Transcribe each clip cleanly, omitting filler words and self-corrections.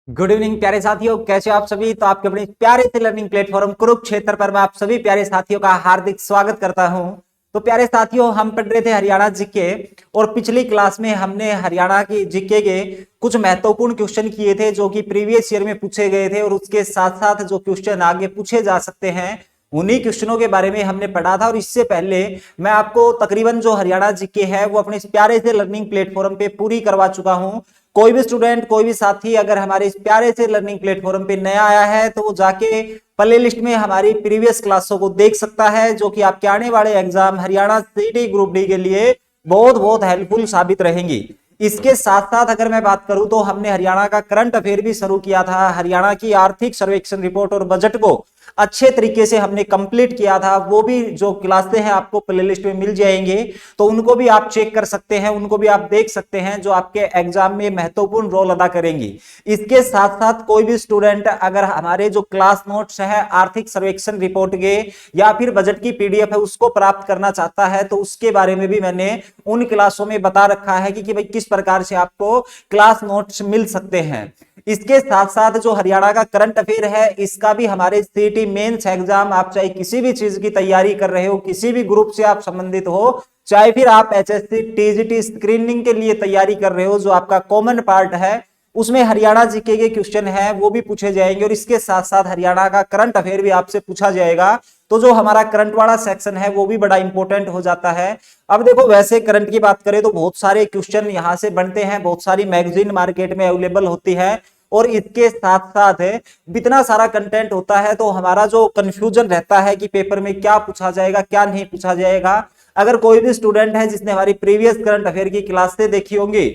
Good evening प्यारे साथियों, कैसे हो आप सभी। तो आपके अपने प्यारे से लर्निंग प्लेटफॉर्म कुरुक्षेत्र पर मैं आप सभी प्यारे साथियों का हार्दिक स्वागत करता हूं। तो प्यारे साथियों, हम पढ़ रहे थे हरियाणा जीके और पिछली क्लास में हमने हरियाणा की जीके के कुछ महत्वपूर्ण क्वेश्चन किए थे जो कि प्रीवियस ईयर में पूछे गए थे, और उसके साथ साथ जो क्वेश्चन आगे पूछे जा सकते हैं उन्हीं क्वेश्चनों के बारे में हमने पढ़ा था। और इससे पहले मैं आपको तकरीबन जो हरियाणा जीके है वो अपने इस प्यारे से लर्निंग प्लेटफॉर्म पे पूरी करवा चुका हूं। कोई भी स्टूडेंट, कोई भी साथी अगर हमारे इस प्यारे से लर्निंग प्लेटफॉर्म पे नया आया है तो वो जाके प्ले लिस्ट में हमारी प्रीवियस क्लासों को देख सकता है, जो कि आपके आने वाले एग्जाम हरियाणा सीटी ग्रुप डी के लिए बहुत बहुत हेल्पफुल साबित रहेंगी। इसके साथ साथ अगर मैं बात करूं तो हमने हरियाणा का करंट अफेयर भी शुरू किया था। हरियाणा की आर्थिक सर्वेक्षण रिपोर्ट और बजट को अच्छे तरीके से हमने कंप्लीट किया था। वो भी जो क्लासें हैं आपको प्लेलिस्ट में मिल जाएंगे, तो उनको भी आप चेक कर सकते हैं, उनको भी आप देख सकते हैं, जो आपके एग्जाम में महत्वपूर्ण रोल अदा करेंगी। इसके साथ साथ कोई भी स्टूडेंट अगर हमारे जो क्लास नोट्स है आर्थिक सर्वेक्षण रिपोर्ट के या फिर बजट की पीडीएफ है उसको प्राप्त करना चाहता है, तो उसके बारे में भी मैंने उन क्लासों में बता रखा है कि भाई किस प्रकार से आपको क्लास नोट्स मिल सकते हैं। इसके साथ साथ जो हरियाणा का करंट अफेयर है इसका भी हमारे सीटी मेंस एग्जाम, आप चाहे किसी भी चीज की तैयारी कर रहे हो, किसी भी ग्रुप से आप संबंधित हो, चाहे फिर आप एचएससी टीजीटी स्क्रीनिंग के लिए तैयारी कर रहे हो, जो आपका कॉमन पार्ट है उसमें हरियाणा जीके के क्वेश्चन है वो भी पूछे जाएंगे। और इसके साथ साथ हरियाणा का करंट अफेयर भी आपसे पूछा जाएगा, तो जो हमारा करंट वाला सेक्शन है वो भी बड़ा इंपॉर्टेंट हो जाता है। अब देखो, वैसे करंट की बात करें तो बहुत सारे क्वेश्चन यहां से बनते हैं, बहुत सारी मैगजीन मार्केट में अवेलेबल होती है, और इसके साथ साथ इतना सारा कंटेंट होता है तो हमारा जो कंफ्यूजन रहता है कि पेपर में क्या पूछा जाएगा क्या नहीं पूछा जाएगा। अगर कोई भी स्टूडेंट है जिसने हमारी प्रीवियस करंट अफेयर की क्लासें देखी होंगी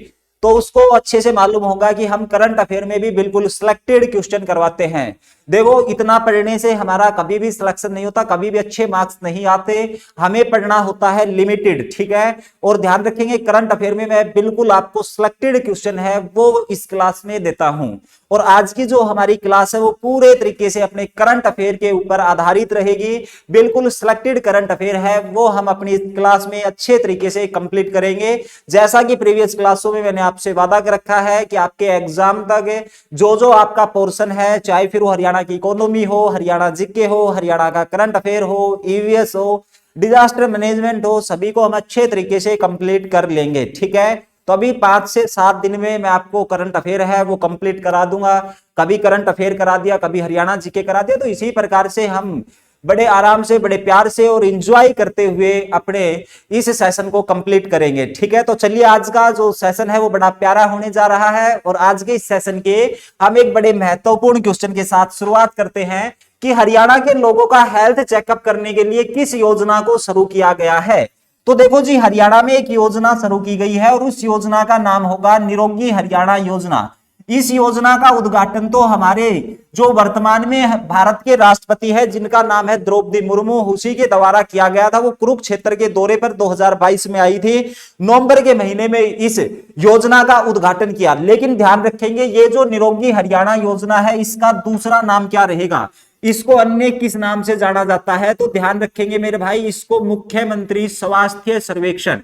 तो उसको अच्छे से मालूम होगा कि हम करंट अफेयर में भी बिल्कुल सिलेक्टेड क्वेश्चन करवाते हैं। देखो, इतना पढ़ने से हमारा कभी भी सिलेक्शन नहीं होता, कभी भी अच्छे मार्क्स नहीं आते, हमें पढ़ना होता है लिमिटेड, ठीक है। और ध्यान रखेंगे करंट अफेयर में मैं बिल्कुल आपको सिलेक्टेड क्वेश्चन है वो इस क्लास में देता हूं। और आज की जो हमारी क्लास है वो पूरे तरीके से अपने करंट अफेयर के ऊपर आधारित रहेगी, बिल्कुल सिलेक्टेड करंट अफेयर है वो हम अपनी इस क्लास में अच्छे तरीके से कंप्लीट करेंगे। जैसा कि प्रीवियस क्लासों में मैंने आपसे वादा कर रखा है कि आपके एग्जाम तक जो जो आपका पोर्शन है, चाहे फिर वो हरियाणा की इकोनॉमी हो, हरियाणा जीके हो, हरियाणा का करंट अफेयर हो, ईवीएस हो, डिजास्टर मैनेजमेंट हो, सभी को हम अच्छे तरीके से कंप्लीट कर लेंगे, ठीक है। तो अभी 5 से 7 दिन में मैं आपको करंट अफेयर है वो कंप्लीट करा दूंगा। कभी करंट अफेयर करा दिया, कभी हरियाणा जीके करा दिया, तो इसी प्रकार से हम बड़े आराम से, बड़े प्यार से और एंजॉय करते हुए अपने इस सेशन को कंप्लीट करेंगे, ठीक है। तो चलिए, आज का जो सेशन है वो बड़ा प्यारा होने जा रहा है, और आज के इस सेशन के हम एक बड़े महत्वपूर्ण क्वेश्चन के साथ शुरुआत करते हैं कि हरियाणा के लोगों का हेल्थ चेकअप करने के लिए किस योजना को शुरू किया गया है। तो देखो जी, हरियाणा में एक योजना शुरू की गई है और उस योजना का नाम होगा निरोगी हरियाणा योजना। इस योजना का उद्घाटन तो हमारे जो वर्तमान में भारत के राष्ट्रपति है जिनका नाम है द्रौपदी मुर्मू, उसी के द्वारा किया गया था। वो कुरुक्षेत्र के दौरे पर 2022 में आई थी, नवंबर के महीने में इस योजना का उद्घाटन किया। लेकिन ध्यान रखेंगे, ये जो निरोगी हरियाणा योजना है इसका दूसरा नाम क्या रहेगा, इसको अन्य किस नाम से जाना जाता है, तो ध्यान रखेंगे मेरे भाई, इसको मुख्यमंत्री स्वास्थ्य सर्वेक्षण,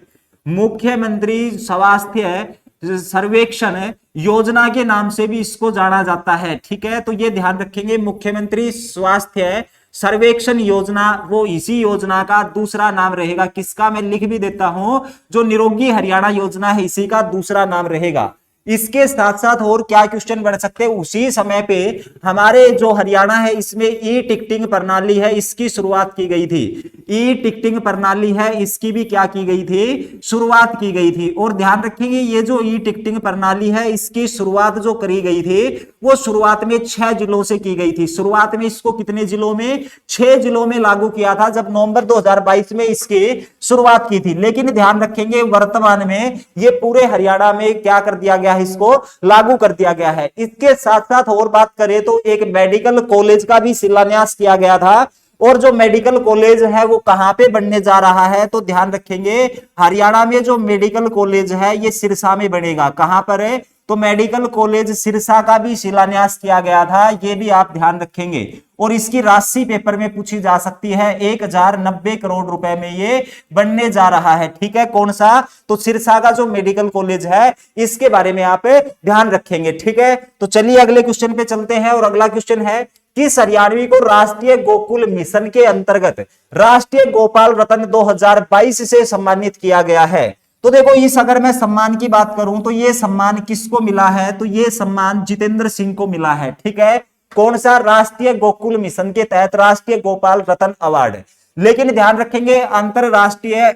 मुख्यमंत्री स्वास्थ्य सर्वेक्षण योजना के नाम से भी इसको जाना जाता है, ठीक है। तो ये ध्यान रखेंगे, मुख्यमंत्री स्वास्थ्य सर्वेक्षण योजना वो इसी योजना का दूसरा नाम रहेगा। किसका मैं लिख भी देता हूं, जो निरोगी हरियाणा योजना है इसी का दूसरा नाम रहेगा। इसके साथ साथ और क्या क्वेश्चन बन सकते हैं, उसी समय पे हमारे जो हरियाणा है इसमें ई टिकटिंग प्रणाली है इसकी शुरुआत की गई थी। ई टिकटिंग प्रणाली है इसकी भी क्या की गई थी, शुरुआत की गई थी। और ध्यान रखेंगे, ये जो ई टिकटिंग प्रणाली है इसकी शुरुआत जो करी गई थी वो शुरुआत में 6 जिलों से की गई थी। शुरुआत में इसको कितने जिलों में, 6 जिलों में लागू किया था जब नवंबर 2022 में इसकी शुरुआत की थी। लेकिन ध्यान रखेंगे, वर्तमान में ये पूरे हरियाणा में क्या कर दिया गया, इसको लागू कर दिया गया है। इसके साथ साथ और बात करें तो एक मेडिकल कॉलेज का भी शिलान्यास किया गया था, और जो मेडिकल कॉलेज है वो कहां पे बनने जा रहा है, तो ध्यान रखेंगे हरियाणा में जो मेडिकल कॉलेज है ये सिरसा में बनेगा। कहां पर है, तो मेडिकल कॉलेज सिरसा का भी शिलान्यास किया गया था, ये भी आप ध्यान रखेंगे। और इसकी राशि पेपर में पूछी जा सकती है, 1090 करोड़ रुपए में ये बनने जा रहा है। ठीक है, कौन सा? तो सिरसा का जो मेडिकल कॉलेज है इसके बारे में आप ध्यान रखेंगे। ठीक है, तो चलिए अगले क्वेश्चन पे चलते हैं। और अगला क्वेश्चन है, किस हरियाणवी को राष्ट्रीय गोकुल मिशन के अंतर्गत राष्ट्रीय गोपाल रत्न 2022 से सम्मानित किया गया है? तो देखो, इस अगर मैं सम्मान की बात करूं तो ये सम्मान किसको मिला है? तो ये सम्मान जितेंद्र सिंह को मिला है। ठीक है, कौन सा? राष्ट्रीय गोकुल मिशन के तहत राष्ट्रीय गोपाल रत्न अवार्ड। लेकिन ध्यान रखेंगे, अंतरराष्ट्रीय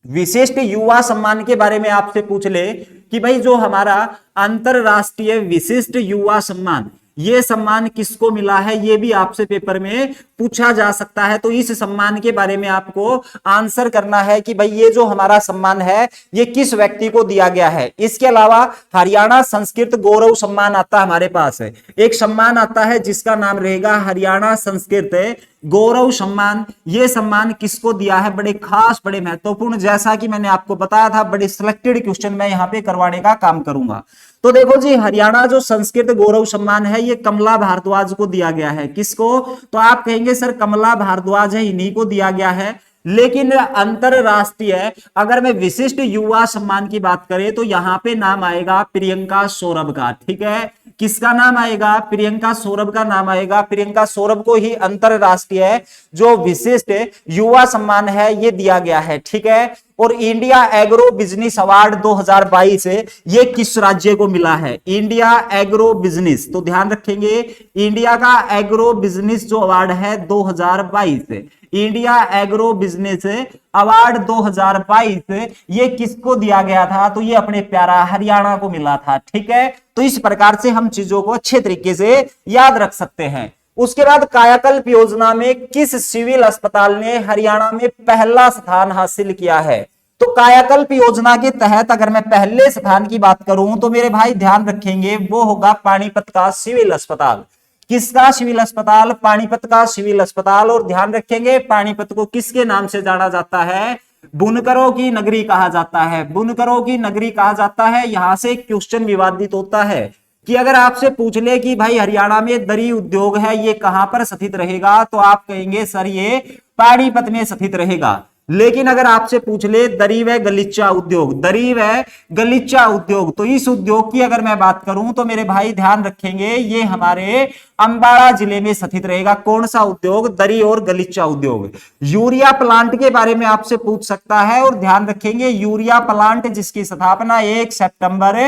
विशिष्ट युवा सम्मान के बारे में आपसे पूछ ले कि भाई जो हमारा अंतरराष्ट्रीय विशिष्ट युवा सम्मान, ये सम्मान किसको मिला है, ये भी आपसे पेपर में पूछा जा सकता है। तो इस सम्मान के बारे में आपको आंसर करना है कि भाई ये जो हमारा सम्मान है ये किस व्यक्ति को दिया गया है। इसके अलावा हरियाणा संस्कृत गौरव सम्मान आता है हमारे पास है, एक सम्मान आता है जिसका नाम रहेगा हरियाणा संस्कृत गौरव सम्मान। ये सम्मान किसको दिया है? बड़े खास, बड़े महत्वपूर्ण, जैसा कि मैंने आपको बताया था, बड़े सिलेक्टेड क्वेश्चन मैं यहाँ पे करवाने का काम करूंगा। तो देखो जी, हरियाणा जो संस्कृत गौरव सम्मान है ये कमला भारद्वाज को दिया गया है। किसको? तो आप कहेंगे सर कमला भारद्वाज है, इन्हीं को दिया गया है। लेकिन अंतरराष्ट्रीय अगर मैं विशिष्ट युवा सम्मान की बात करें तो यहां पे नाम आएगा प्रियंका सौरभ का। ठीक है, किसका नाम आएगा? प्रियंका सौरभ का नाम आएगा। प्रियंका सौरभ को ही अंतरराष्ट्रीय जो विशिष्ट युवा सम्मान है ये दिया गया है। ठीक है, और इंडिया एग्रो बिजनेस अवार्ड 2022 ये किस राज्य को मिला है? इंडिया एग्रो बिजनेस, तो ध्यान रखेंगे इंडिया का एग्रो बिजनेस जो अवार्ड है 2022, इंडिया एग्रो बिजनेस अवार्ड 2022 ये किसको दिया गया था? तो ये अपने प्यारा हरियाणा को मिला था। ठीक है, तो इस प्रकार से हम चीजों को अच्छे तरीके से याद रख सकते हैं। उसके बाद कायाकल्प योजना में किस सिविल अस्पताल ने हरियाणा में पहला स्थान हासिल किया है? तो कायाकल्प योजना के तहत अगर मैं पहले स्थान की बात करूं तो मेरे भाई ध्यान रखेंगे वो होगा पानीपत का सिविल अस्पताल। किसका सिविल अस्पताल? पानीपत का सिविल अस्पताल। और ध्यान रखेंगे पानीपत को किसके नाम से जाना जाता है? बुनकरों की नगरी कहा जाता है। बुनकरों की नगरी कहा जाता है। यहां से क्वेश्चन विवादित होता है कि अगर आपसे पूछ ले कि भाई हरियाणा में दरी उद्योग है ये कहां पर स्थित रहेगा, तो आप कहेंगे सर ये पानीपत में स्थित रहेगा। लेकिन अगर आपसे पूछ ले दरी व गलीचा उद्योग, दरी व गलीचा उद्योग, तो इस उद्योग की अगर मैं बात करूं तो मेरे भाई ध्यान रखेंगे ये हमारे अंबाला जिले में स्थित रहेगा। कौन सा उद्योग? दरी और गलीचा उद्योग। यूरिया प्लांट के बारे में आपसे पूछ सकता है, और ध्यान रखेंगे यूरिया प्लांट जिसकी स्थापना 1 सितंबर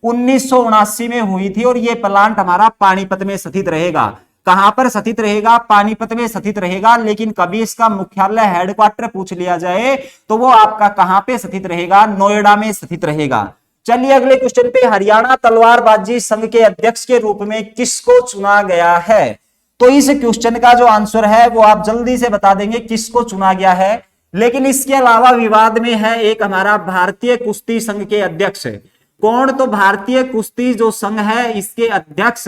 1979 में हुई थी, और ये प्लांट हमारा पानीपत में स्थित रहेगा। कहां पर स्थित रहेगा? पानीपत में स्थित रहेगा। लेकिन कभी इसका मुख्यालय हेडक्वार्टर पूछ लिया जाए तो वो आपका कहां पे स्थित रहेगा? नोएडा में स्थित रहेगा। चलिए अगले क्वेश्चन पे, हरियाणा तलवारबाजी संघ के अध्यक्ष के रूप में किसको चुना गया है? तो इस क्वेश्चन का जो आंसर है वो आप जल्दी से बता देंगे किसको चुना गया है। लेकिन इसके अलावा विवाद में है एक हमारा भारतीय कुश्ती संघ के अध्यक्ष। कौन? तो भारतीय कुश्ती जो संघ है इसके अध्यक्ष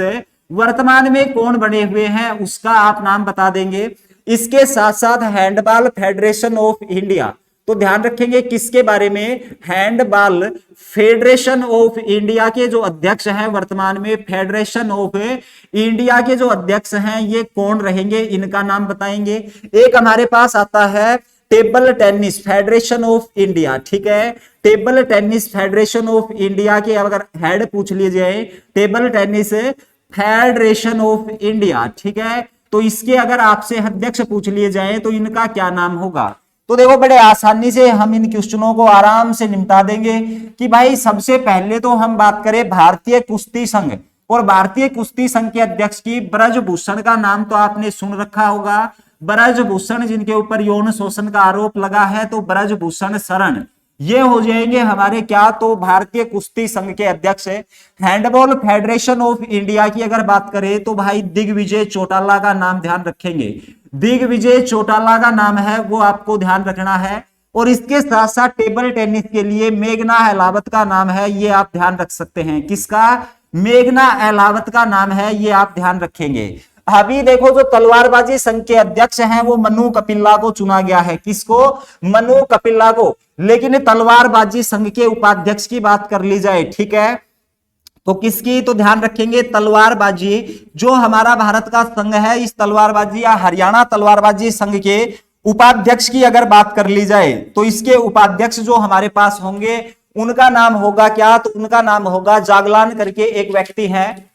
वर्तमान में कौन बने हुए हैं उसका आप नाम बता देंगे। इसके साथ साथ हैंडबॉल फेडरेशन ऑफ इंडिया, तो ध्यान रखेंगे किसके बारे में? हैंडबॉल फेडरेशन ऑफ इंडिया के जो अध्यक्ष हैं वर्तमान में, फेडरेशन ऑफ इंडिया के जो अध्यक्ष हैं ये कौन रहेंगे, इनका नाम बताएंगे। एक हमारे पास आता है table tennis federation of India. ठीक है, table tennis federation of India के अगर हेड पूछ लिए जाए, table tennis federation of India. ठीक है, तो इसके अगर आपसे अध्यक्ष पूछ लिए जाए तो इनका क्या नाम होगा? तो देखो बड़े आसानी से हम इन क्वेश्चनों को आराम से निपटा देंगे कि भाई सबसे पहले तो हम बात करें भारतीय कुश्ती संघ, और भारतीय कुश्ती संघ के अध्यक्ष की ब्रजभूषण का नाम तो आपने सुन रखा होगा। ब्रजभूषण जिनके ऊपर यौन शोषण का आरोप लगा है, तो ब्रजभूषण शरण ये हो जाएंगे हमारे क्या? तो भारतीय कुश्ती संघ के अध्यक्ष। हैंडबॉल फेडरेशन ऑफ इंडिया की अगर बात करें तो भाई दिग्विजय चौटाला का नाम ध्यान रखेंगे। दिग्विजय चौटाला का नाम है वो आपको ध्यान रखना है। और इसके साथ साथ टेबल टेनिस के लिए मेघना अहलावत का नाम है, ये आप ध्यान रख सकते हैं। किसका? मेघना अहलावत का नाम है, ये आप ध्यान रखेंगे। अभी देखो जो तलवारबाजी संघ के अध्यक्ष हैं वो मनु कपिल्ला को चुना गया है। किसको? मनु कपिल्ला को। लेकिन तलवारबाजी संघ के उपाध्यक्ष की बात कर ली जाए, ठीक है, तो किसकी, तो ध्यान रखेंगे तलवारबाजी। जो हमारा भारत का संघ है, इस तलवारबाजी या हरियाणा तलवारबाजी संघ के उपाध्यक्ष की अगर बात कर ली जाए तो इसके उपाध्यक्ष जो हमारे पास होंगे उनका नाम होगा क्या, तो उनका नाम होगा जागलान करके एक व्यक्ति हैं,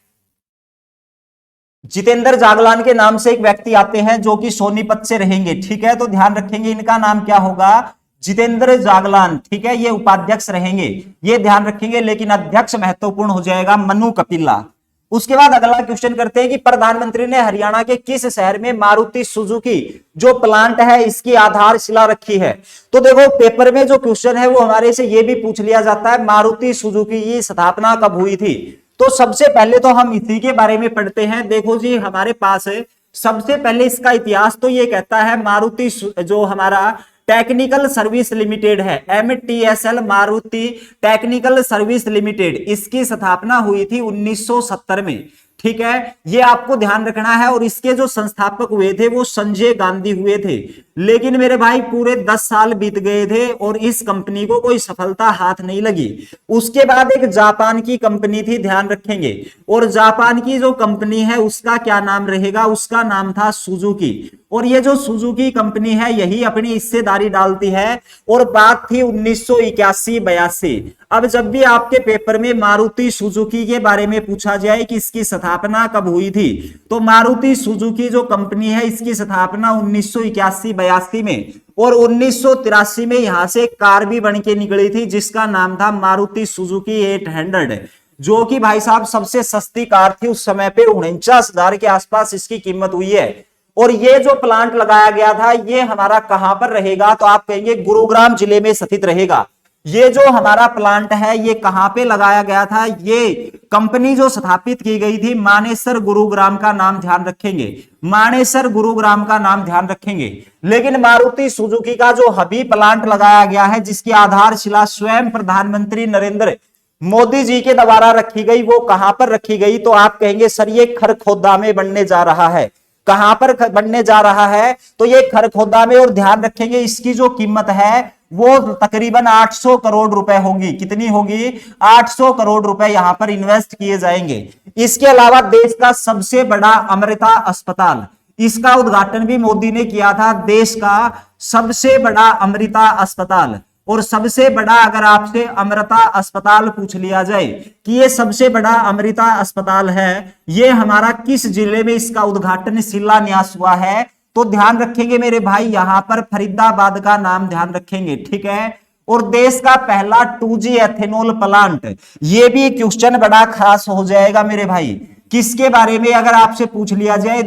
जितेंद्र जागलान के नाम से एक व्यक्ति आते हैं जो कि सोनीपत से रहेंगे। ठीक है, तो ध्यान रखेंगे इनका नाम क्या होगा, जितेंद्र जागलान। ठीक है, ये उपाध्यक्ष रहेंगे, ये ध्यान रखेंगे। लेकिन अध्यक्ष महत्वपूर्ण हो जाएगा मनु कपिला। उसके बाद अगला क्वेश्चन करते हैं कि प्रधानमंत्री ने हरियाणा के किस शहर में मारुति सुजुकी जो प्लांट है इसकी आधारशिला रखी है। तो देखो पेपर में जो क्वेश्चन है वो हमारे से ये भी पूछ लिया जाता है, मारुति सुजुकी की स्थापना कब हुई थी। तो सबसे पहले तो हम इसी के बारे में पढ़ते हैं। देखो जी हमारे पास है सबसे पहले इसका इतिहास तो ये कहता है मारुति जो हमारा टेक्निकल सर्विस लिमिटेड है, MTSL Maruti technical service limited, इसकी स्थापना हुई थी 1970 में। ठीक है, ये आपको ध्यान रखना है। और इसके जो संस्थापक हुए थे वो संजय गांधी हुए थे। लेकिन मेरे भाई पूरे 10 साल बीत गए थे और इस कंपनी को कोई सफलता हाथ नहीं लगी। उसके बाद एक जापान की कंपनी थी, ध्यान रखेंगे, और जापान की जो कंपनी है उसका क्या नाम रहेगा, उसका नाम था सुजुकी। और ये जो सुजुकी कंपनी है यही अपनी हिस्सेदारी डालती है। और बात थी 1981-82। अब जब भी आपके पेपर में मारुति सुजुकी के बारे में पूछा जाए कि इसकी स्थापना कब हुई थी, तो मारुति सुजुकी जो कंपनी है इसकी स्थापना 1981-82 में, और 1983 में यहां से कार भी बन के निकली थी जिसका नाम था मारुति सुजुकी 800, जो कि भाई साहब सबसे सस्ती कार थी उस समय पे। 49,000 के आसपास इसकी कीमत हुई है। और ये जो प्लांट लगाया गया था ये हमारा कहां पर रहेगा, तो आप कहेंगे गुरुग्राम जिले में स्थित रहेगा। ये जो हमारा प्लांट है ये कहां पे लगाया गया था, ये कंपनी जो स्थापित की गई थी मानेसर गुरुग्राम का नाम ध्यान रखेंगे, मानेसर गुरुग्राम का नाम ध्यान रखेंगे। लेकिन मारुति सुजुकी का जो हबी प्लांट लगाया गया है जिसकी आधारशिला स्वयं प्रधानमंत्री नरेंद्र मोदी जी के द्वारा रखी गई, वो कहां पर रखी गई, तो आप कहेंगे सर ये खरखोदा में बनने जा रहा है। कहां पर बनने जा रहा है, तो ये खरखोदा में। और ध्यान रखेंगे इसकी जो कीमत है वो तकरीबन 800 करोड़ रुपए होगी। कितनी होगी, 800 करोड़ रुपए यहां पर इन्वेस्ट किए जाएंगे। इसके अलावा देश का सबसे बड़ा अमृता अस्पताल, इसका उद्घाटन भी मोदी ने किया था। देश का सबसे बड़ा अमृता अस्पताल, और सबसे बड़ा अगर आपसे अमृता अस्पताल पूछ लिया जाए कि ये सबसे बड़ा अमृता अस्पताल है, ये हमारा किस जिले में इसका उद्घाटन शिलान्यास हुआ है, तो ध्यान रखेंगे मेरे भाई यहां पर फरीदाबाद का नाम ध्यान रखेंगे। ठीक है, और देश का पहला 2G एथेनॉल प्लांट, ये भी क्वेश्चन बड़ा खास हो जाएगा मेरे भाई। किसके बारे में अगर आपसे पूछ लिया जाए,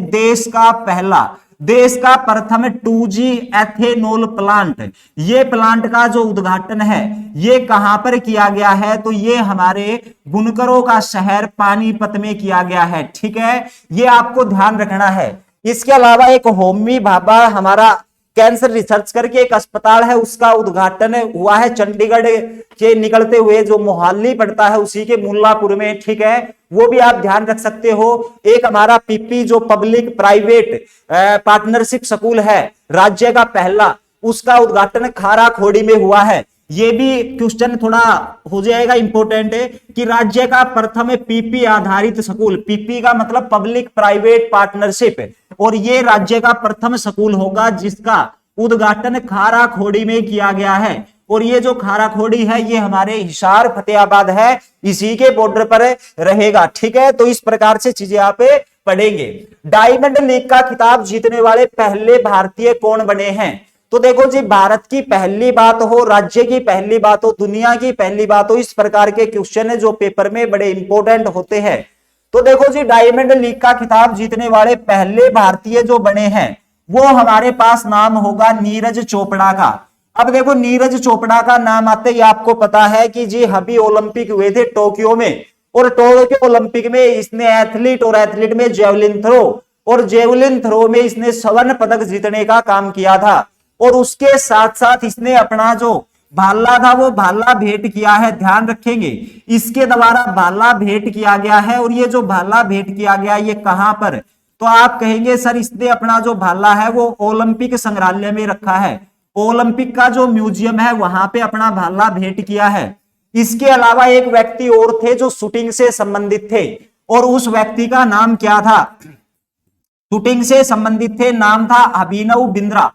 देश का प्रथम 2G एथेनॉल प्लांट, ये प्लांट का जो उद्घाटन है ये कहां पर किया गया है, तो ये हमारे बुनकरों का शहर पानीपत में किया गया है। ठीक है, ये आपको ध्यान रखना है। इसके अलावा एक होमी भाभा हमारा कैंसर रिसर्च करके एक अस्पताल है, उसका उद्घाटन हुआ है चंडीगढ़ के निकलते हुए जो मोहाली पड़ता है उसी के मुल्लापुर में। ठीक है, वो भी आप ध्यान रख सकते हो। एक हमारा पीपी जो पब्लिक प्राइवेट पार्टनरशिप स्कूल है राज्य का पहला, उसका उद्घाटन खाराखोड़ी में हुआ है। ये भी क्वेश्चन थोड़ा हो जाएगा इंपॉर्टेंट है कि राज्य का प्रथम पीपी आधारित स्कूल, पीपी का मतलब पब्लिक प्राइवेट पार्टनरशिप, और ये राज्य का प्रथम स्कूल होगा जिसका उद्घाटन खाराखोड़ी में किया गया है। और ये जो खाराखोड़ी है ये हमारे हिसार फतेहाबाद है, इसी के बॉर्डर पर रहेगा। ठीक है, तो इस प्रकार से चीजें आप पढ़ेंगे। डायमंड लीग का खिताब जीतने वाले पहले भारतीय कौन बने हैं, तो देखो जी भारत की पहली बात हो, राज्य की पहली बात हो, दुनिया की पहली बात हो, इस प्रकार के क्वेश्चन है जो पेपर में बड़े इंपॉर्टेंट होते हैं। तो देखो जी डायमंड लीग का खिताब जीतने वाले पहले भारतीय जो बने हैं वो हमारे पास नाम होगा नीरज चोपड़ा का। अब देखो नीरज चोपड़ा का नाम आते ही आपको पता है कि जी अभी ओलंपिक हुए थे टोक्यो में, और टोक्यो ओलंपिक में इसने एथलीट में जेवलिन थ्रो, और जेवलिन थ्रो में इसने स्वर्ण पदक जीतने का काम किया था। और उसके साथ साथ इसने अपना जो भाला था वो भाला भेंट किया है, ध्यान रखेंगे इसके द्वारा भाला भेंट किया गया है। और ये जो भाला भेंट किया गया ये कहां पर, तो आप कहेंगे सर इसने अपना जो भाला है वो ओलंपिक संग्रहालय में रखा है, ओलंपिक का जो म्यूजियम है वहां पे अपना भाला भेंट किया है। इसके अलावा एक व्यक्ति और थे जो शूटिंग से संबंधित थे, और उस व्यक्ति का नाम क्या था? शूटिंग से संबंधित थे, नाम था अभिनव बिंद्रा।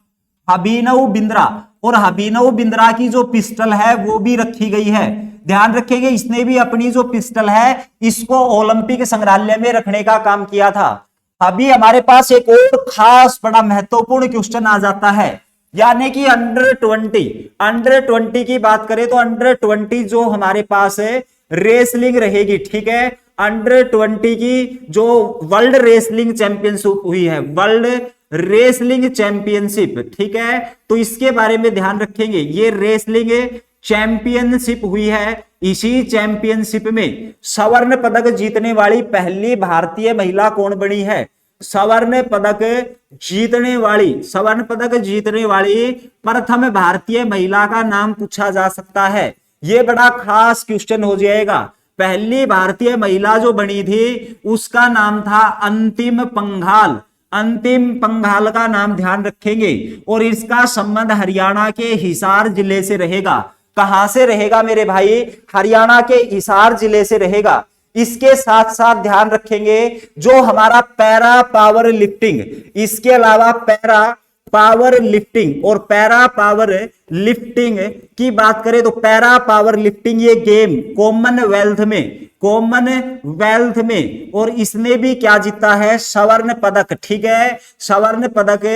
अभिनव बिंद्रा, और अभिनव बिंद्रा की जो पिस्टल है वो भी रखी गई है। ध्यान रखेंगे, इसने भी अपनी जो पिस्टल है इसको ओलंपिक संग्रहालय में रखने का काम किया था। अभी हमारे पास एक और खास बड़ा महत्वपूर्ण क्वेश्चन आ जाता है, यानी कि अंडर 20 की बात करें तो अंडर 20 जो हमारे पास है रेसलिंग रहेगी, ठीक है। अंडर 20 की जो वर्ल्ड रेसलिंग चैंपियनशिप हुई है, वर्ल्ड रेसलिंग चैंपियनशिप, ठीक है, तो इसके बारे में ध्यान रखेंगे। ये रेसलिंग चैंपियनशिप हुई है, इसी चैंपियनशिप में स्वर्ण पदक जीतने वाली पहली भारतीय महिला कौन बनी है? स्वर्ण पदक जीतने वाली प्रथम भारतीय महिला का नाम पूछा जा सकता है। यह बड़ा खास क्वेश्चन हो जाएगा। पहली भारतीय महिला जो बनी थी उसका नाम था अंतिम पंघाल। अंतिम पंघाल का नाम ध्यान रखेंगे, और इसका संबंध हरियाणा के हिसार जिले से रहेगा। कहां से रहेगा मेरे भाई? हरियाणा के हिसार जिले से रहेगा। इसके साथ साथ ध्यान रखेंगे जो हमारा पैरा पावर लिफ्टिंग, इसके अलावा पैरा पावर लिफ्टिंग और पैरा पावर लिफ्टिंग की बात करें तो पैरा पावर लिफ्टिंग ये गेम कॉमनवेल्थ में, और इसने भी क्या जीता है? स्वर्ण पदक, ठीक है। स्वर्ण पदक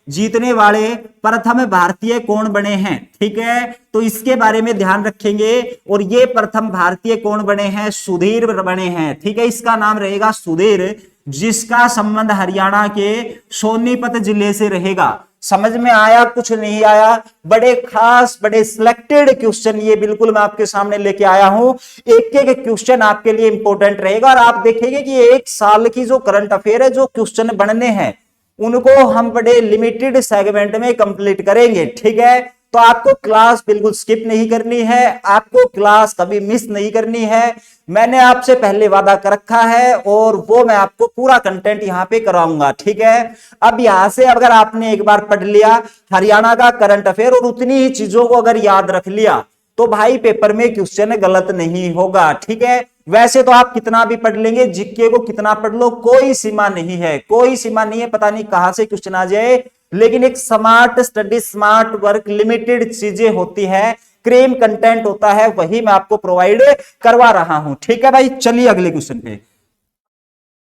जीतने वाले प्रथम भारतीय कौन बने हैं, ठीक है, तो इसके बारे में ध्यान रखेंगे। और ये प्रथम भारतीय कौन बने हैं? सुधीर बने हैं, ठीक है। इसका नाम रहेगा सुधीर, जिसका संबंध हरियाणा के सोनीपत जिले से रहेगा। समझ में आया? कुछ नहीं आया? बड़े खास, बड़े सिलेक्टेड क्वेश्चन ये बिल्कुल मैं आपके सामने लेके आया हूं। एक एक क्वेश्चन आपके लिए इंपॉर्टेंट रहेगा, और आप देखेंगे कि एक साल की जो करंट अफेयर है, जो क्वेश्चन बनने हैं, उनको हम बड़े लिमिटेड सेगमेंट में कंप्लीट करेंगे, ठीक है। तो आपको क्लास बिल्कुल स्किप नहीं करनी है, आपको क्लास कभी मिस नहीं करनी है। मैंने आपसे पहले वादा कर रखा है, और वो मैं आपको पूरा कंटेंट यहाँ पे कराऊंगा, ठीक है। अब यहाँ से अगर आपने एक बार पढ़ लिया हरियाणा का करंट अफेयर और उतनी ही चीजों को अगर याद रख लिया, तो भाई पेपर में क्वेश्चन गलत नहीं होगा, ठीक है। वैसे तो आप कितना भी पढ़ लेंगे, जीके को कितना पढ़ लो, कोई सीमा नहीं है, पता नहीं कहां से क्वेश्चन आ जाए। लेकिन एक smart study, smart work, limited चीजें होती है, क्रीम कंटेंट होता है, वही मैं आपको प्रोवाइड करवा रहा हूं, ठीक है भाई। चलिए अगले क्वेश्चन पे।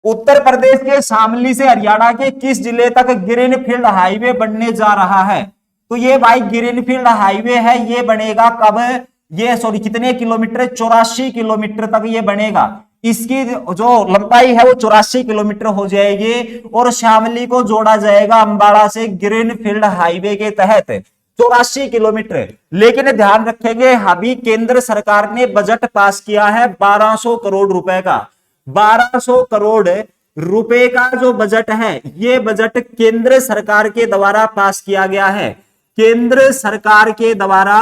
उत्तर प्रदेश के शामली से हरियाणा के किस जिले तक ग्रीनफील्ड हाईवे बनने जा रहा है? तो ये भाई ग्रीनफील्ड हाईवे है, ये बनेगा कब? कितने किलोमीटर? 84 किलोमीटर तक ये बनेगा। इसकी जो लंबाई है वो 84 किलोमीटर हो जाएगी, और शामली को जोड़ा जाएगा अंबाला से ग्रीनफील्ड हाईवे के तहत 84 किलोमीटर। लेकिन ध्यान रखेंगे, अभी केंद्र सरकार ने बजट पास किया है 1200 करोड़ रुपए का। 1200 करोड़ रुपए का जो बजट है, ये बजट केंद्र सरकार के द्वारा पास किया गया है। केंद्र सरकार के द्वारा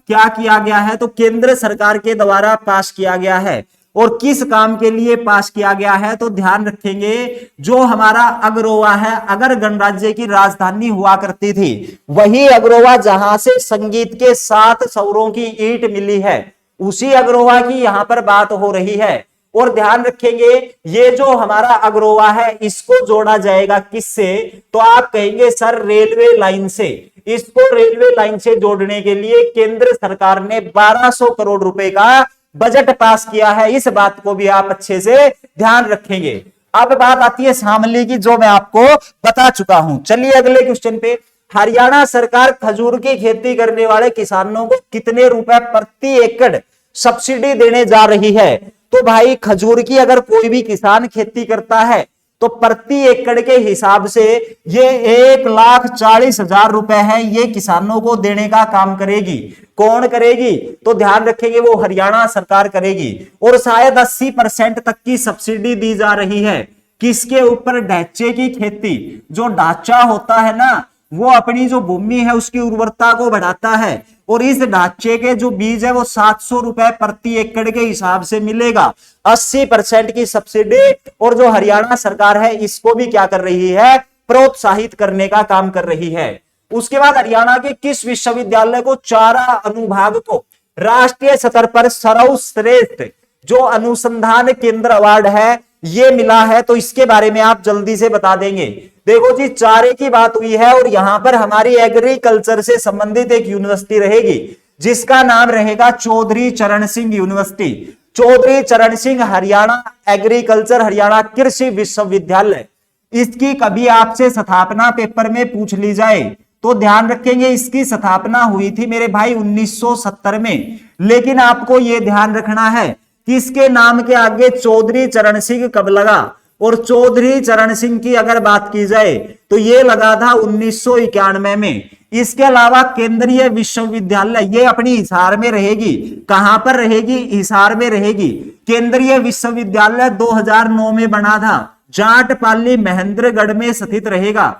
क्या किया गया है? तो केंद्र सरकार के द्वारा पास किया गया है। और किस काम के लिए पास किया गया है? तो ध्यान रखेंगे, जो हमारा अगरोवा है, अगर गणराज्य की राजधानी हुआ करती थी, वही अगरोवा जहां से संगीत के 7 स्वरों की ईंट मिली है, उसी अगरोवा की यहां पर बात हो रही है। और ध्यान रखेंगे, ये जो हमारा अगरोवा है, इसको जोड़ा जाएगा किससे? तो आप कहेंगे सर रेलवे लाइन से। इसको रेलवे लाइन से जोड़ने के लिए केंद्र सरकार ने 1200 करोड़ रुपए का बजट पास किया है। इस बात को भी आप अच्छे से ध्यान रखेंगे। अब बात आती है शामली की, जो मैं आपको बता चुका हूं। चलिए अगले क्वेश्चन पे। हरियाणा सरकार खजूर की खेती करने वाले किसानों को कितने रुपए प्रति एकड़ सब्सिडी देने जा रही है? तो भाई खजूर की अगर कोई भी किसान खेती करता है, तो प्रति एकड़ के हिसाब से ये 1,40,000 रुपए है, ये किसानों को देने का काम करेगी। कौन करेगी? तो ध्यान रखेंगे, वो हरियाणा सरकार करेगी। और शायद 80% तक की सब्सिडी दी जा रही है। किसके ऊपर? ढांचे की खेती। जो ढांचा होता है ना, वो अपनी जो भूमि है उसकी उर्वरता को बढ़ाता है, और इस ढांचे के जो बीज है वो 700 रुपए प्रति एकड़ के हिसाब से मिलेगा। 80% की सब्सिडी। और जो हरियाणा सरकार है, इसको भी क्या कर रही है? प्रोत्साहित करने का काम कर रही है। उसके बाद हरियाणा के किस विश्वविद्यालय को चारा अनुभाग को राष्ट्रीय स्तर पर सर्वश्रेष्ठ जो अनुसंधान केंद्र अवार्ड है ये मिला है, तो इसके बारे में आप जल्दी से बता देंगे। देखो जी, चारे की बात हुई है और यहां पर हमारी एग्रीकल्चर से संबंधित एक यूनिवर्सिटी रहेगी जिसका नाम रहेगा चौधरी चरण सिंह यूनिवर्सिटी। चौधरी चरण सिंह हरियाणा एग्रीकल्चर हरियाणा कृषि विश्वविद्यालय। इसकी कभी आपसे स्थापना पेपर में पूछ ली जाए तो ध्यान रखेंगे इसकी स्थापना हुई थी मेरे भाई 1970 में। लेकिन आपको यह ध्यान रखना है कि इसके नाम के आगे चौधरी चरण सिंह कब लगा, और चौधरी चरण सिंह की अगर बात की जाए तो यह लगा था 1991 में। इसके अलावा केंद्रीय विश्वविद्यालय ये अपनी हिसार में रहेगी। कहां पर रहेगी? हिसार में रहेगी। केंद्रीय विश्वविद्यालय 2009 में बना था, जाट पाली महेंद्रगढ़ में स्थित रहेगा।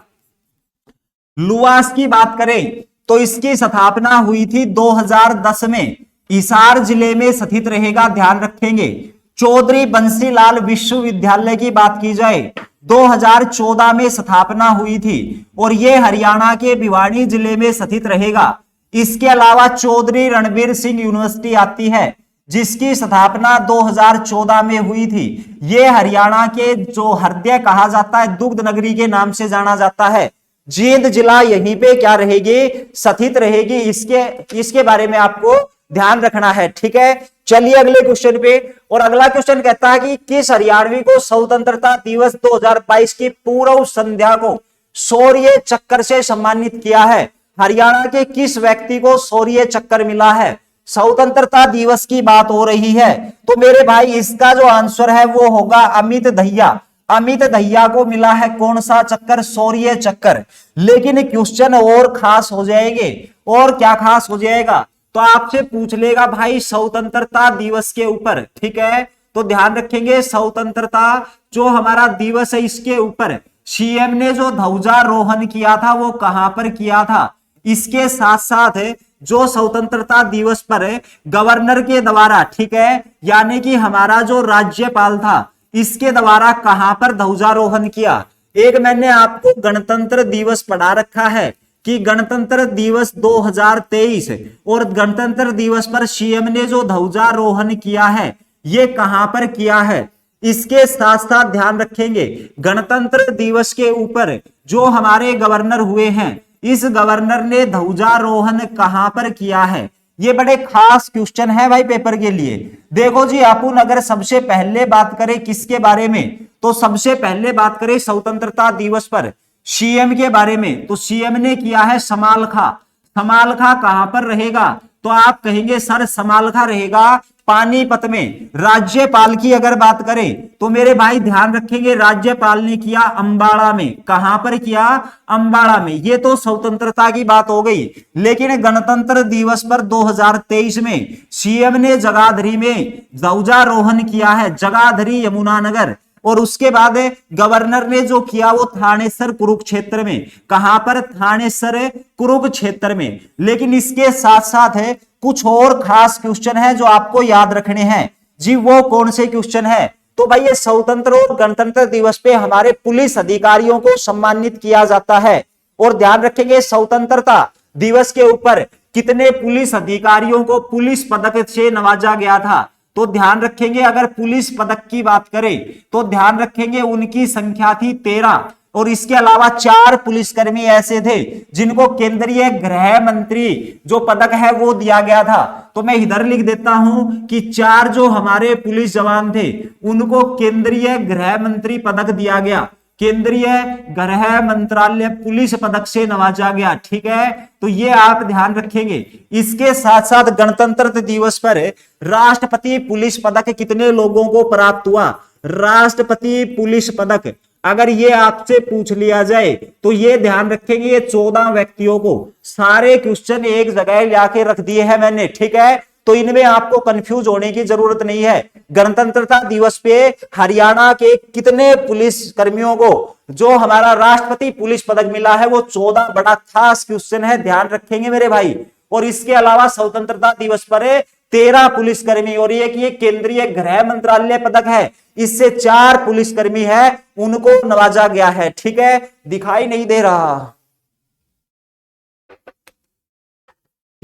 लुवास की बात करें तो इसकी स्थापना हुई थी 2010 में, हिसार जिले में स्थित रहेगा, ध्यान रखेंगे। चौधरी बंसीलाल विश्वविद्यालय की बात की जाए 2014 में स्थापना हुई थी और यह हरियाणा के भिवानी जिले में स्थित रहेगा। इसके अलावा चौधरी रणबीर सिंह यूनिवर्सिटी आती है जिसकी स्थापना 2014 में हुई थी। यह हरियाणा के जो हृदय कहा जाता है, दुग्ध नगरी के नाम से जाना जाता है। जींद जिला यहीं पे क्या रहेगी? स्थित रहेगी। इसके बारे में आपको ध्यान रखना है, ठीक है। चलिए अगले क्वेश्चन पे, और अगला क्वेश्चन कहता है कि किस हरियाणवी को स्वतंत्रता दिवस 2022 की पूर्व संध्या को शौर्य चक्कर से सम्मानित किया है? हरियाणा के किस व्यक्ति को शौर्य चक्कर मिला है? स्वतंत्रता दिवस की बात हो रही है तो मेरे भाई इसका जो आंसर है वो होगा अमित दहिया। अमित दहिया को मिला है कौन सा चक्कर? शौर्य चक्कर। लेकिन क्वेश्चन और खास हो जाएंगे। और क्या खास हो जाएगा? तो आपसे पूछ लेगा भाई स्वतंत्रता दिवस के ऊपर, ठीक है। तो ध्यान रखेंगे स्वतंत्रता जो हमारा दिवस है इसके ऊपर सीएम ने जो ध्वजारोहण किया था वो कहां पर किया था। इसके साथ साथ जो स्वतंत्रता दिवस पर गवर्नर के द्वारा, ठीक है, यानी कि हमारा जो राज्यपाल था इसके द्वारा कहां पर ध्वजारोहण किया। एक मैंने आपको गणतंत्र दिवस पढ़ा रखा है कि गणतंत्र दिवस 2023 और गणतंत्र दिवस पर सीएम ने जो ध्वजारोहण किया है ये कहां पर किया है। इसके साथ साथ ध्यान रखेंगे गणतंत्र दिवस के ऊपर जो हमारे गवर्नर हुए हैं इस गवर्नर ने ध्वजारोहण कहां पर किया है। ये बड़े खास क्वेश्चन है भाई पेपर के लिए। देखो जी, अपन अगर सबसे पहले बात करें किसके बारे में, तो सबसे पहले बात करें स्वतंत्रता दिवस पर सीएम के बारे में, तो सीएम ने किया है समालखा। समालखा कहां पर रहेगा? तो आप कहेंगे सर समालखा रहेगा पानीपत में। राज्यपाल की अगर बात करें तो मेरे भाई ध्यान रखेंगे राज्यपाल ने किया अंबाड़ा में। कहां पर किया? अंबाड़ा में। ये तो स्वतंत्रता की बात हो गई। लेकिन गणतंत्र दिवस पर 2023 में सीएम ने जगाधरी में ध्वजारोहण किया है, जगाधरी यमुनानगर। और उसके बाद गवर्नर ने जो किया वो थानेसर कुरुक्षेत्र में। कहां पर? थानेसर कुरुक्षेत्र में। लेकिन इसके साथ साथ है कुछ और खास क्वेश्चन है जो आपको याद रखने हैं जी। वो कौन से क्वेश्चन है? तो भाई ये स्वतंत्र और गणतंत्र दिवस पे हमारे पुलिस अधिकारियों को सम्मानित किया जाता है। और ध्यान रखेंगे स्वतंत्रता दिवस के ऊपर कितने पुलिस अधिकारियों को पुलिस पदक से नवाजा गया था। तो ध्यान रखेंगे अगर पुलिस पदक की बात करें तो ध्यान रखेंगे उनकी संख्या थी 13। और इसके अलावा 4 पुलिसकर्मी ऐसे थे जिनको केंद्रीय गृह मंत्री जो पदक है वो दिया गया था। तो मैं इधर लिख देता हूं कि 4 जो हमारे पुलिस जवान थे उनको केंद्रीय गृह मंत्री पदक दिया गया, केंद्रीय गृह मंत्रालय पुलिस पदक से नवाजा गया, ठीक है। तो ये आप ध्यान रखेंगे। इसके साथ साथ गणतंत्र दिवस पर राष्ट्रपति पुलिस पदक कितने लोगों को प्राप्त हुआ? राष्ट्रपति पुलिस पदक अगर ये आपसे पूछ लिया जाए तो ये ध्यान रखेंगे ये 14 व्यक्तियों को। सारे क्वेश्चन एक जगह लाके रख दिए हैं मैंने, ठीक है। तो इनमें आपको कंफ्यूज होने की जरूरत नहीं है। गणतंत्रता दिवस पे हरियाणा के कितने पुलिस कर्मियों को जो हमारा राष्ट्रपति पुलिस पदक मिला है वो 14, बड़ा खास क्वेश्चन है, ध्यान रखेंगे मेरे भाई। और इसके अलावा स्वतंत्रता दिवस पर 13 पुलिसकर्मी, और ये केंद्रीय गृह मंत्रालय पदक है, इससे 4 पुलिसकर्मी है उनको नवाजा गया है, ठीक है। दिखाई नहीं दे रहा।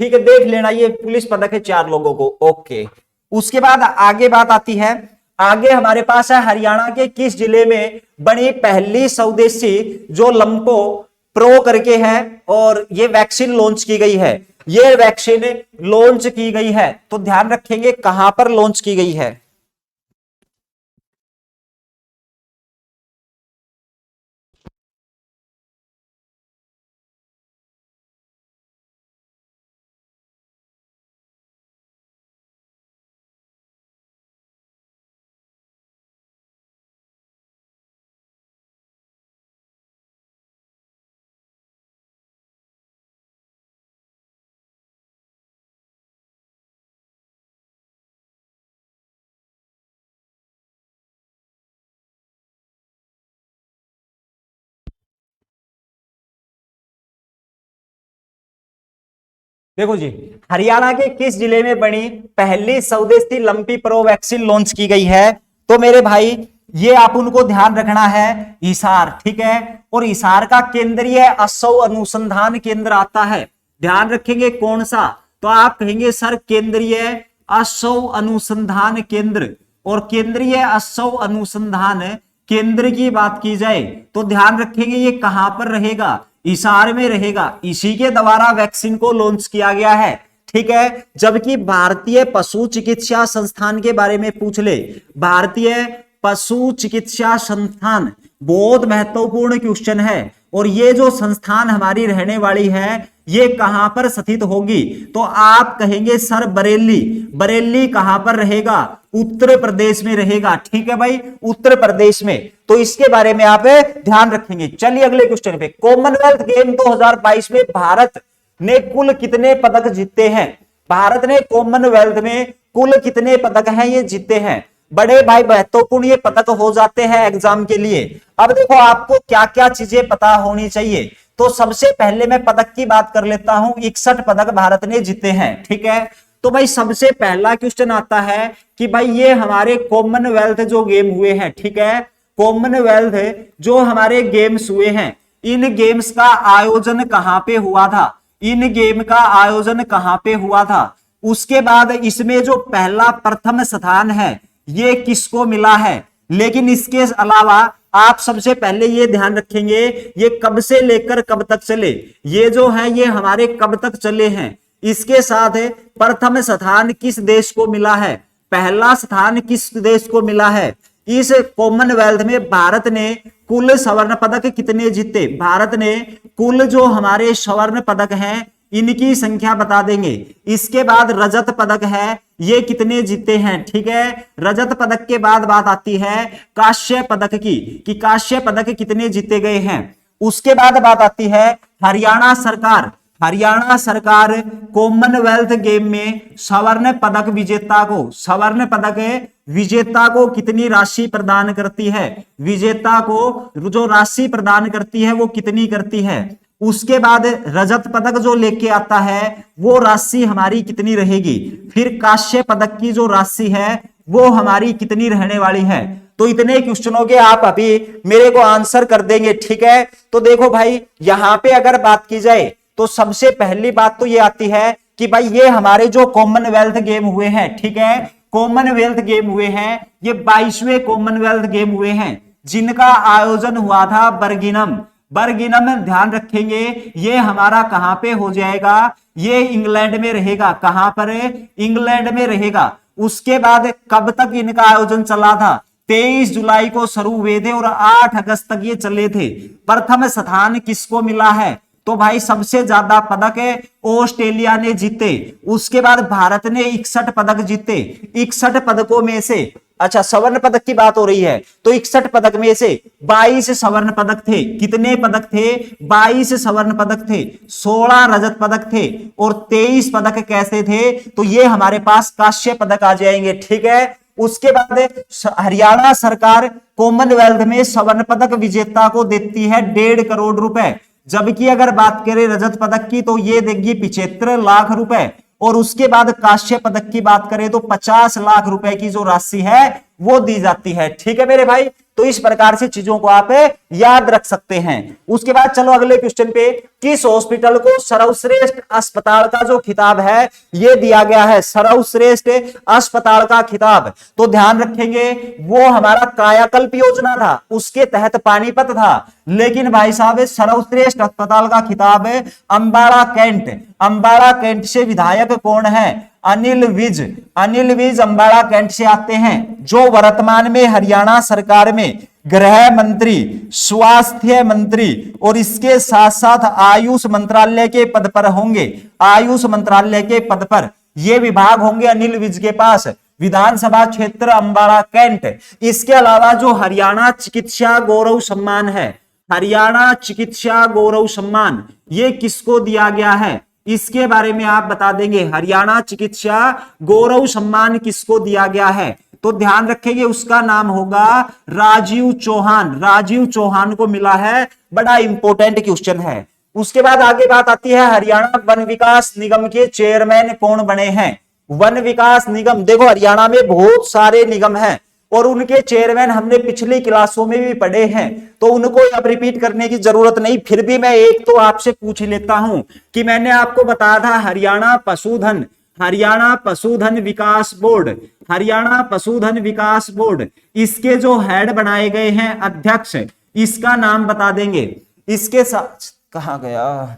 ठीक है, देख लेना, ये पुलिस पदक है 4 लोगों को। ओके, उसके बाद आगे बात आती है, आगे हमारे पास है हरियाणा के किस जिले में बनी पहली स्वदेशी जो लंपो प्रो करके है और ये वैक्सीन लॉन्च की गई है। ये वैक्सीन लॉन्च की गई है, तो ध्यान रखेंगे कहां पर लॉन्च की गई है। देखो जी, हरियाणा के किस जिले में बनी पहली स्वदेशी लंपी प्रो वैक्सीन लॉन्च की गई है। तो मेरे भाई ये आप उनको ध्यान रखना है, हिसार, ठीक है। और हिसार का केंद्रीय असौ अनुसंधान केंद्र आता है, ध्यान रखेंगे कौन सा। तो आप कहेंगे सर केंद्रीय असौ अनुसंधान केंद्र, और केंद्रीय असौ अनुसंधान केंद्र की बात की जाए तो ध्यान रखेंगे ये कहां पर रहेगा, हिसार में रहेगा। इसी के द्वारा वैक्सीन को लॉन्च किया गया है, ठीक है। जबकि भारतीय पशु चिकित्सा संस्थान के बारे में पूछ ले, भारतीय पशु चिकित्सा संस्थान बहुत महत्वपूर्ण क्वेश्चन है। और ये जो संस्थान हमारी रहने वाली है ये कहां पर स्थित होगी, तो आप कहेंगे सर बरेली। बरेली कहां पर रहेगा, उत्तर प्रदेश में रहेगा, ठीक है भाई, उत्तर प्रदेश में। तो इसके बारे में आप ध्यान रखेंगे। चलिए अगले क्वेश्चन पे, कॉमनवेल्थ गेम 2022 में भारत ने कुल कितने पदक जीते हैं। भारत ने कॉमनवेल्थ में कुल कितने पदक हैं ये जीते हैं। बड़े भाई महत्वपूर्ण ये पदक हो जाते हैं एग्जाम के लिए। अब देखो आपको क्या क्या चीजें पता होनी चाहिए। तो सबसे पहले मैं पदक की बात कर लेता हूं, 61 पदक भारत ने जीते हैं, ठीक है। तो भाई सबसे पहला क्वेश्चन आता है कि भाई ये हमारे कॉमनवेल्थ जो गेम हुए हैं, ठीक है, कॉमनवेल्थ जो हमारे गेम्स हुए हैं, इन गेम्स का आयोजन कहां पे हुआ था, इन गेम का आयोजन कहां पे हुआ था। उसके बाद इसमें जो पहला प्रथम स्थान है ये किसको मिला है। लेकिन इसके अलावा आप सबसे पहले ये ध्यान रखेंगे ये कब से लेकर कब तक चले, ये जो है ये हमारे कब तक चले हैं। इसके साथ प्रथम स्थान किस देश को मिला है, पहला स्थान किस देश को मिला है। इस कॉमनवेल्थ में भारत ने कुल स्वर्ण पदक कितने जीते, भारत ने कुल जो हमारे स्वर्ण पदक हैं इनकी संख्या बता देंगे। इसके बाद रजत पदक है ये कितने जीते हैं, ठीक है। रजत पदक के बाद बात आती है कांस्य पदक की, कि कांस्य पदक कितने जीते गए हैं। उसके बाद बात आती है हरियाणा सरकार, हरियाणा सरकार कॉमनवेल्थ गेम में स्वर्ण पदक विजेता को, स्वर्ण पदक विजेता को कितनी राशि प्रदान करती है, विजेता को जो राशि प्रदान करती है वो कितनी करती है। उसके बाद रजत पदक जो लेके आता है वो राशि हमारी कितनी रहेगी। फिर कांस्य पदक की जो राशि है वो हमारी कितनी रहने वाली है। तो इतने क्वेश्चनों के आप अभी मेरे को आंसर कर देंगे, ठीक है। तो देखो भाई यहां पे अगर बात की जाए तो सबसे पहली बात तो ये आती है कि भाई ये हमारे जो कॉमनवेल्थ गेम हुए हैं, ठीक है, कॉमनवेल्थ गेम हुए हैं, ये 22वें कॉमनवेल्थ गेम हुए हैं जिनका आयोजन हुआ था बर्गिनम। बर्गिनम में ध्यान रखेंगे ये हमारा कहां पे हो जाएगा, ये इंग्लैंड में रहेगा, कहां पर, इंग्लैंड में रहेगा। उसके बाद कब तक इनका आयोजन चला था, 23 जुलाई को शुरू हुए थे और 8 अगस्त तक ये चले थे। प्रथम स्थान किसको मिला है, तो भाई सबसे ज्यादा पदक ऑस्ट्रेलिया ने जीते। उसके बाद भारत ने 61 पदक जीते। 61 पदकों में से, अच्छा स्वर्ण पदक की बात हो रही है, तो 61 पदक में से 22 स्वर्ण पदक थे। कितने पदक थे, 22 स्वर्ण पदक थे, 16 रजत पदक थे और 23 पदक कैसे थे, तो ये हमारे पास कांस्य पदक आ जाएंगे, ठीक है। उसके बाद हरियाणा सरकार कॉमनवेल्थ में स्वर्ण पदक विजेता को देती है 1.5 करोड़ रुपए। जबकि अगर बात करें रजत पदक की तो ये देगी 75 लाख रुपए। और उसके बाद कांस्य पदक की बात करें तो 50 लाख रुपए की जो राशि है वो दी जाती है, ठीक है मेरे भाई। तो तो इस प्रकार से चीजों को आप याद रख सकते हैं। उसके बाद चलो अगले क्वेश्चन पे, किस हॉस्पिटल को सर्वश्रेष्ठ अस्पताल का जो खिताब है ये दिया गया है, सर्वश्रेष्ठ अस्पताल का खिताब। तो ध्यान रखेंगे वो हमारा कायाकल्प योजना था, उसके तहत पानीपत था, लेकिन भाई साहब सर्वश्रेष्ठ अस्पताल का खिताब है अंबाला कैंट। अंबाला कैंट से विधायक कौन है? अनिल विज। अनिल विज अंबाला कैंट से आते हैं, जो वर्तमान में हरियाणा सरकार में गृह मंत्री, स्वास्थ्य मंत्री और इसके साथ साथ आयुष मंत्रालय के पद पर होंगे। आयुष मंत्रालय के पद पर ये विभाग होंगे अनिल विज के पास। विधानसभा क्षेत्र अंबाला कैंट। इसके अलावा जो हरियाणा चिकित्सा गौरव सम्मान है, हरियाणा चिकित्सा गौरव सम्मान ये किसको दिया गया है, इसके बारे में आप बता देंगे। हरियाणा चिकित्सा गौरव सम्मान किसको दिया गया है? तो ध्यान रखेंगे उसका नाम होगा राजीव चौहान। राजीव चौहान को मिला है। बड़ा इंपॉर्टेंट क्वेश्चन है। उसके बाद आगे बात आती है हरियाणा वन विकास निगम के चेयरमैन कौन बने हैं? वन विकास निगम, देखो हरियाणा में बहुत सारे निगम हैं और उनके चेयरमैन हमने पिछली क्लासों में भी पढ़े हैं, तो उनको अब रिपीट करने की जरूरत नहीं। फिर भी मैं एक तो आपसे पूछ लेता हूं कि मैंने आपको बताया था हरियाणा पशुधन विकास बोर्ड, हरियाणा पशुधन विकास बोर्ड, इसके जो हेड बनाए गए हैं अध्यक्ष, इसका नाम बता देंगे। इसके साथ कहा गया,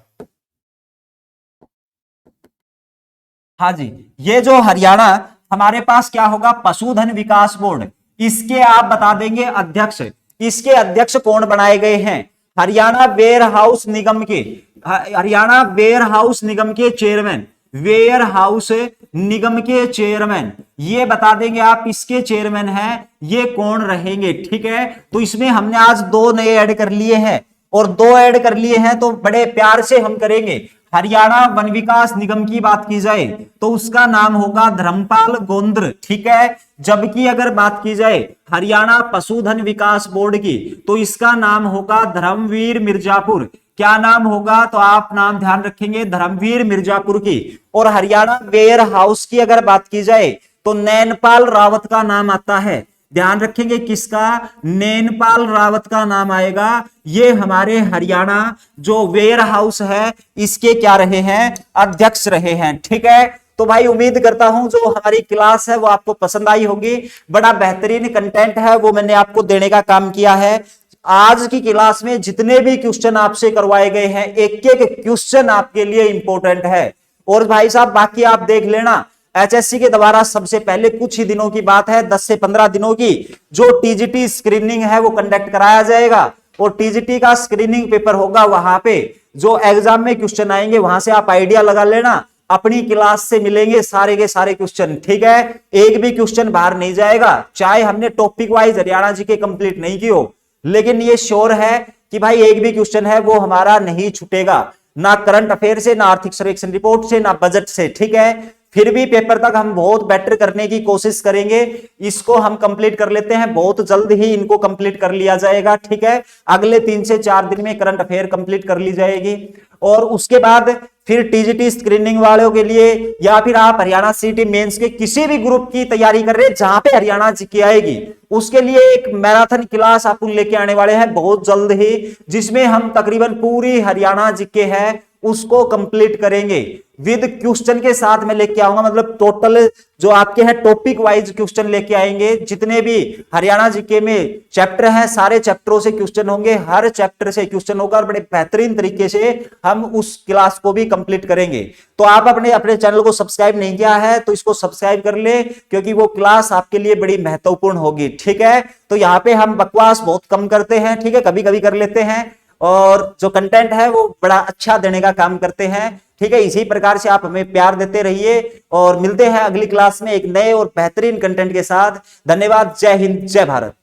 हाँ जी, ये जो हरियाणा हमारे पास क्या होगा, पशुधन विकास बोर्ड, इसके आप बता देंगे अध्यक्ष। इसके अध्यक्ष कौन बनाए गए हैं? हरियाणा वेयर हाउस निगम के, हरियाणा वेयर हाउस निगम के चेयरमैन, वेयर हाउस निगम के चेयरमैन ये बता देंगे आप। इसके चेयरमैन हैं ये कौन रहेंगे, ठीक है। तो इसमें हमने आज 2 नए ऐड कर लिए हैं और 2 ऐड कर लिए हैं तो बड़े प्यार से हम करेंगे। हरियाणा वन विकास निगम की बात की जाए तो उसका नाम होगा धर्मपाल गोंद्र, ठीक है। जबकि अगर बात की जाए हरियाणा पशुधन विकास बोर्ड की तो इसका नाम होगा धर्मवीर मिर्जापुर। क्या नाम होगा? तो आप नाम ध्यान रखेंगे धर्मवीर मिर्जापुर की। और हरियाणा वेयर हाउस की अगर बात की जाए तो नैनपाल रावत का नाम आता है। ध्यान रखेंगे किसका? नैनपाल रावत का नाम आएगा। ये हमारे हरियाणा जो वेयर हाउस है इसके क्या रहे हैं? अध्यक्ष रहे हैं, ठीक है। तो भाई उम्मीद करता हूं जो हमारी क्लास है वो आपको पसंद आई होगी। बड़ा बेहतरीन कंटेंट है वो मैंने आपको देने का काम किया है। आज की क्लास में जितने भी क्वेश्चन आपसे करवाए गए हैं एक एक क्वेश्चन आपके लिए इंपॉर्टेंट है। और भाई साहब बाकी आप देख लेना, एचएससी के द्वारा सबसे पहले कुछ ही दिनों की बात है, 10 से 15 दिनों की, जो टीजीटी स्क्रीनिंग है वो कंडक्ट कराया जाएगा और टीजीटी का स्क्रीनिंग पेपर होगा। वहां पे जो एग्जाम में क्वेश्चन आएंगे वहां से आप आइडिया लगा लेना। अपनी क्लास से मिलेंगे सारे के सारे क्वेश्चन, ठीक है। एक भी क्वेश्चन बाहर नहीं जाएगा, चाहे हमने topic wise Haryana GK complete नहीं की हो, लेकिन ये श्योर है कि भाई एक भी क्वेश्चन है वो हमारा नहीं छूटेगा, ना करंट अफेयर से, ना आर्थिक सर्वेक्षण रिपोर्ट से, ना बजट से, ठीक है। फिर भी पेपर तक हम बहुत बेटर करने की कोशिश करेंगे। इसको हम कंप्लीट कर लेते हैं, बहुत जल्द ही इनको कंप्लीट कर लिया जाएगा, ठीक है। अगले 3 से 4 दिन में करंट अफेयर कंप्लीट कर ली जाएगी और उसके बाद फिर टीजीटी स्क्रीनिंग वालों के लिए या फिर आप हरियाणा सीटी मेंस के किसी भी ग्रुप की तैयारी कर रहे हैं जहां पे हरियाणा जीके आएगी, उसके लिए एक मैराथन क्लास आप लेके आने वाले हैं बहुत जल्द ही, जिसमें हम तकरीबन पूरी हरियाणा जीके है उसको कंप्लीट करेंगे विद क्वेश्चन के साथ में लेके आऊंगा। मतलब टोटल जो आपके हैं टॉपिक वाइज क्वेश्चन लेके आएंगे। जितने भी हरियाणा जीके में चैप्टर हैं सारे चैप्टरों से क्वेश्चन होंगे, हर चैप्टर से क्वेश्चन होगा और बड़े बेहतरीन तरीके से हम उस क्लास को भी कंप्लीट करेंगे। तो आप अपने चैनल को सब्सक्राइब नहीं किया है तो इसको सब्सक्राइब कर ले, क्योंकि वो क्लास आपके लिए बड़ी महत्वपूर्ण होगी, ठीक है। तो यहाँ पे हम बकवास बहुत कम करते हैं, ठीक है, कभी कभी कर लेते हैं और जो कंटेंट है वो बड़ा अच्छा देने का काम करते हैं, ठीक है। इसी प्रकार से आप हमें प्यार देते रहिए और मिलते हैं अगली क्लास में एक नए और बेहतरीन कंटेंट के साथ। धन्यवाद। जय हिंद, जय भारत।